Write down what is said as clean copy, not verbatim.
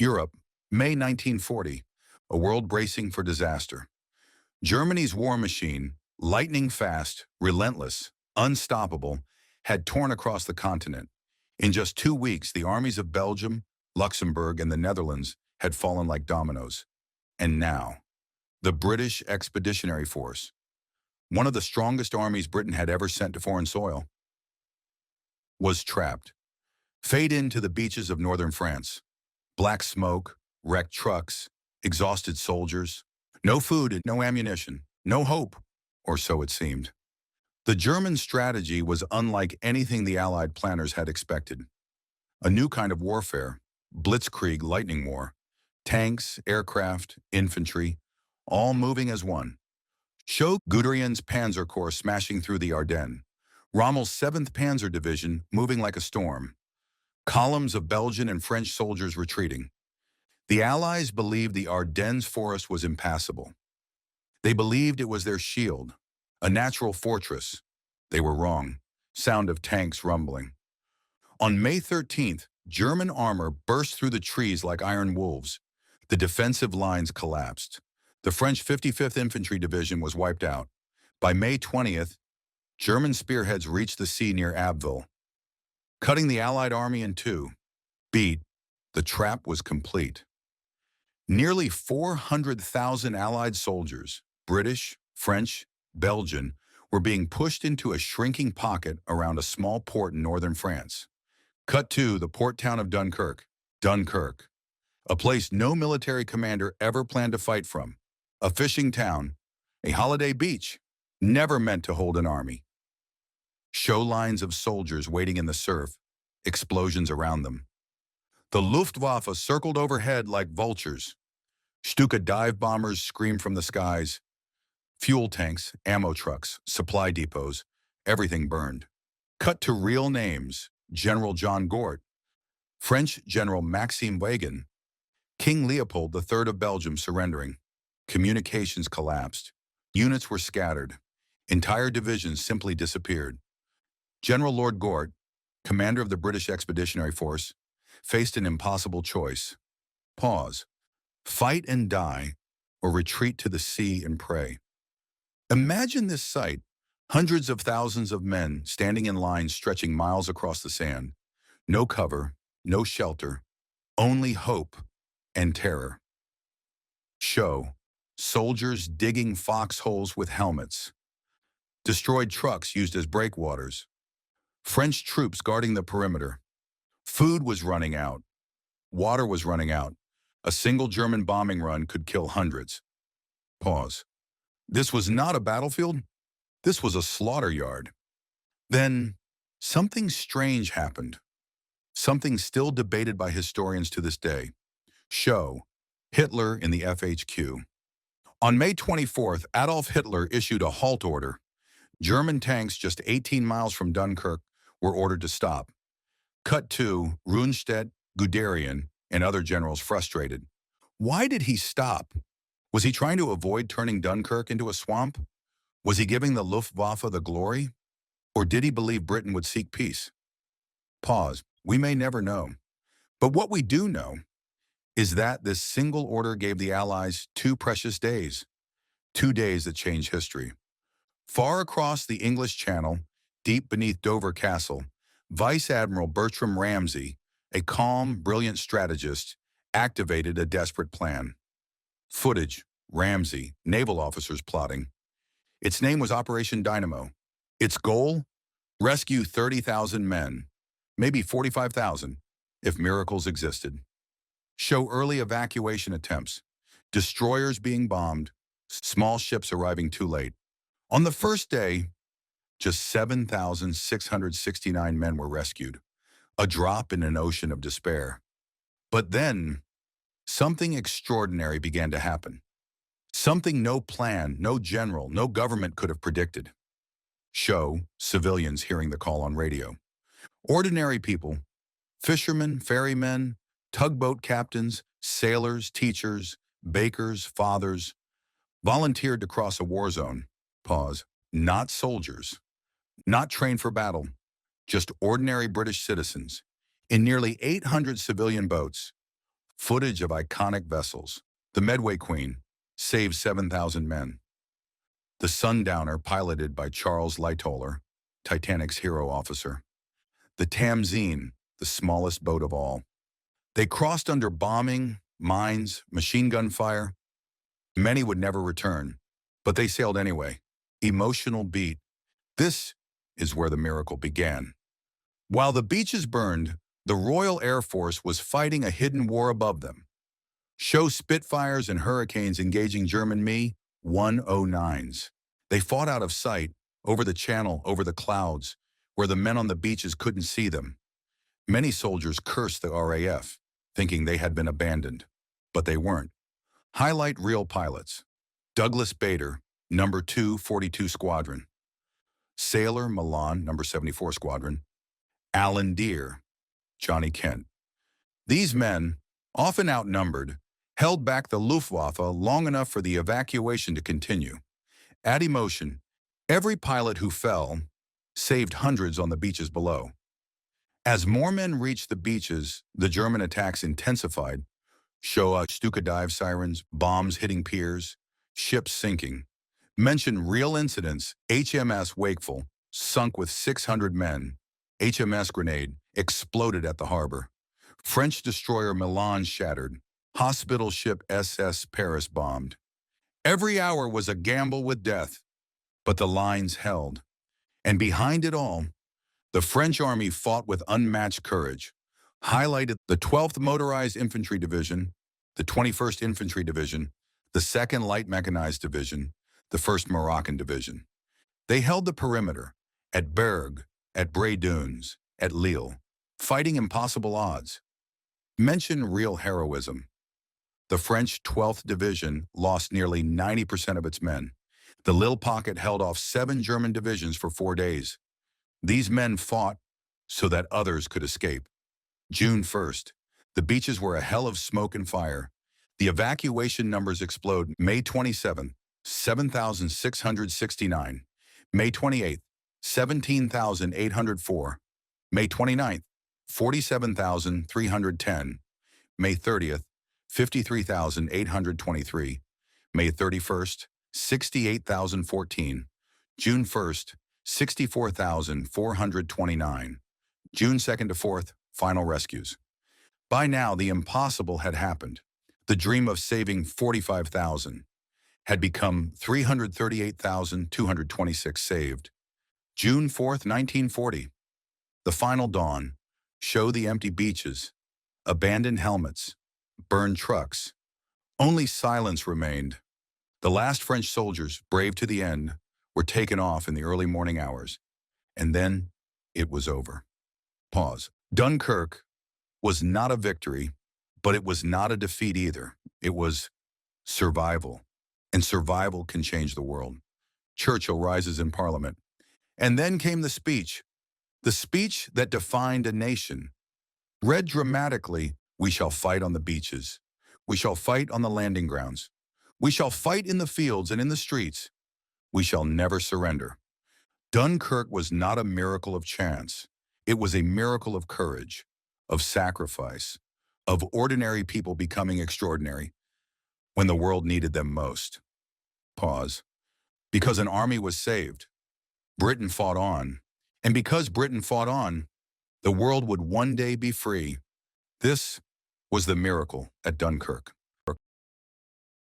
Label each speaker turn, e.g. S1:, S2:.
S1: Europe, May 1940, a world bracing for disaster. Germany's war machine, lightning fast, relentless, unstoppable, had torn across the continent. In just 2 weeks, the armies of Belgium, Luxembourg, and the Netherlands had fallen like dominoes. And now, the British Expeditionary Force, one of the strongest armies Britain had ever sent to foreign soil, was trapped. Fade into the beaches of northern France. Black smoke, wrecked trucks, exhausted soldiers. No food and no ammunition. No hope, or so it seemed. The German strategy was unlike anything the Allied planners had expected. A new kind of warfare, Blitzkrieg lightning war. Tanks, aircraft, infantry, all moving as one. Show Guderian's Panzer Corps smashing through the Ardennes. Rommel's 7th Panzer Division moving like a storm. Columns of Belgian and French soldiers retreating. The Allies believed the Ardennes forest was impassable. They believed it was their shield, a natural fortress. They were wrong. Sound of tanks rumbling. On May 13th, German armor burst through the trees like iron wolves. The defensive lines collapsed. The French 55th Infantry Division was wiped out. By May 20th, German spearheads reached the sea near Abbeville, cutting the Allied army in two. Beat, the trap was complete. Nearly 400,000 Allied soldiers, British, French, Belgian, were being pushed into a shrinking pocket around a small port in northern France. Cut to the port town of Dunkirk. Dunkirk, a place no military commander ever planned to fight from. A fishing town, a holiday beach, never meant to hold an army. Show lines of soldiers waiting in the surf, explosions around them. The Luftwaffe circled overhead like vultures. Stuka dive bombers screamed from the skies. Fuel tanks, ammo trucks, supply depots, everything burned. Cut to real names: General John Gort, French General Maxime Weygand, King Leopold III of Belgium surrendering. Communications collapsed. Units were scattered. Entire divisions simply disappeared. General Lord Gort, commander of the British Expeditionary Force, faced an impossible choice. Pause. Fight and die, or retreat to the sea and pray. Imagine this sight. Hundreds of thousands of men standing in lines stretching miles across the sand. No cover, no shelter, only hope and terror. Show. Soldiers digging foxholes with helmets. Destroyed trucks used as breakwaters. French troops guarding the perimeter. Food was running out. Water was running out. A single German bombing run could kill hundreds. Pause. This was not a battlefield. This was a slaughter yard. Then, something strange happened. Something still debated by historians to this day. Show. Hitler in the FHQ. On May 24th, Adolf Hitler issued a halt order. German tanks just 18 miles from Dunkirk were ordered to stop. Cut to Rundstedt, Guderian, and other generals frustrated. Why did he stop? Was he trying to avoid turning Dunkirk into a swamp? Was he giving the Luftwaffe the glory? Or did he believe Britain would seek peace? Pause. We may never know. But what we do know is that this single order gave the Allies 2 precious days. 2 days that changed history. Far across the English Channel, deep beneath Dover Castle, Vice Admiral Bertram Ramsay, a calm, brilliant strategist, activated a desperate plan. Footage, Ramsay, naval officers plotting. Its name was Operation Dynamo. Its goal? Rescue 30,000 men, maybe 45,000, if miracles existed. Show early evacuation attempts, destroyers being bombed, small ships arriving too late. On the first day, just 7,669 men were rescued, a drop in an ocean of despair. But then, something extraordinary began to happen. Something no plan, no general, no government could have predicted. Show civilians hearing the call on radio. Ordinary people, fishermen, ferrymen, tugboat captains, sailors, teachers, bakers, fathers, volunteered to cross a war zone. Pause. Not soldiers, not trained for battle, just ordinary British citizens, in nearly 800 civilian boats. Footage of iconic vessels. The Medway Queen saved 7,000 men. The Sundowner, piloted by Charles Lightoller, Titanic's hero officer. The Tamzine, the smallest boat of all. They crossed under bombing, mines, machine gun fire. Many would never return, but they sailed anyway. Emotional beat. This is where the miracle began. While the beaches burned, the Royal Air Force was fighting a hidden war above them. Show Spitfires and Hurricanes engaging German Mi-109s. They fought out of sight, over the channel, over the clouds, where the men on the beaches couldn't see them. Many soldiers cursed the RAF, thinking they had been abandoned, but they weren't. Highlight real pilots. Douglas Bader, number 242 Squadron. Sailor Milan, number 74 Squadron. Alan Deere, Johnny Kent. These men, often outnumbered, held back the Luftwaffe long enough for the evacuation to continue. Add emotion. Every pilot who fell saved hundreds on the beaches below. As more men reached the beaches, the German attacks intensified. Show Stuka dive sirens, bombs hitting piers, ships sinking. Mention real incidents. HMS Wakeful sunk with 600 men. HMS Grenade exploded at the harbor. French destroyer Milan shattered. Hospital ship SS Paris bombed. Every hour was a gamble with death, but the lines held. And behind it all, the French army fought with unmatched courage. Highlighted the 12th Motorized Infantry Division, the 21st Infantry Division, the 2nd Light Mechanized Division, the 1st Moroccan Division. They held the perimeter at Berg, at Bray Dunes, at Lille, fighting impossible odds. Mention real heroism. The French 12th Division lost nearly 90% of its men. The Lille pocket held off 7 German divisions for 4 days. These men fought so that others could escape. June 1st, the beaches were a hell of smoke and fire. The evacuation numbers explode. May 27th, 7,669. May 28th, 17,804. May 29th, 47,310. May 30th, 53,823. May 31st, 68,014. June 1st, 64,429. June 2nd to 4th, final rescues. By now, the impossible had happened. The dream of saving 45,000 had become 338,226 saved. June 4th, 1940. The final dawn. Show the empty beaches, abandoned helmets, burned trucks. Only silence remained. The last French soldiers, brave to the end, were taken off in the early morning hours. And then it was over. Pause. Dunkirk was not a victory, but it was not a defeat either. It was survival. And survival can change the world. Churchill rises in Parliament. And then came the speech that defined a nation. Read dramatically, "We shall fight on the beaches. We shall fight on the landing grounds. We shall fight in the fields and in the streets. We shall never surrender." Dunkirk was not a miracle of chance. It was a miracle of courage, of sacrifice, of ordinary people becoming extraordinary when the world needed them most. Pause. Because an army was saved, Britain fought on. And because Britain fought on, the world would one day be free. This was the miracle at Dunkirk.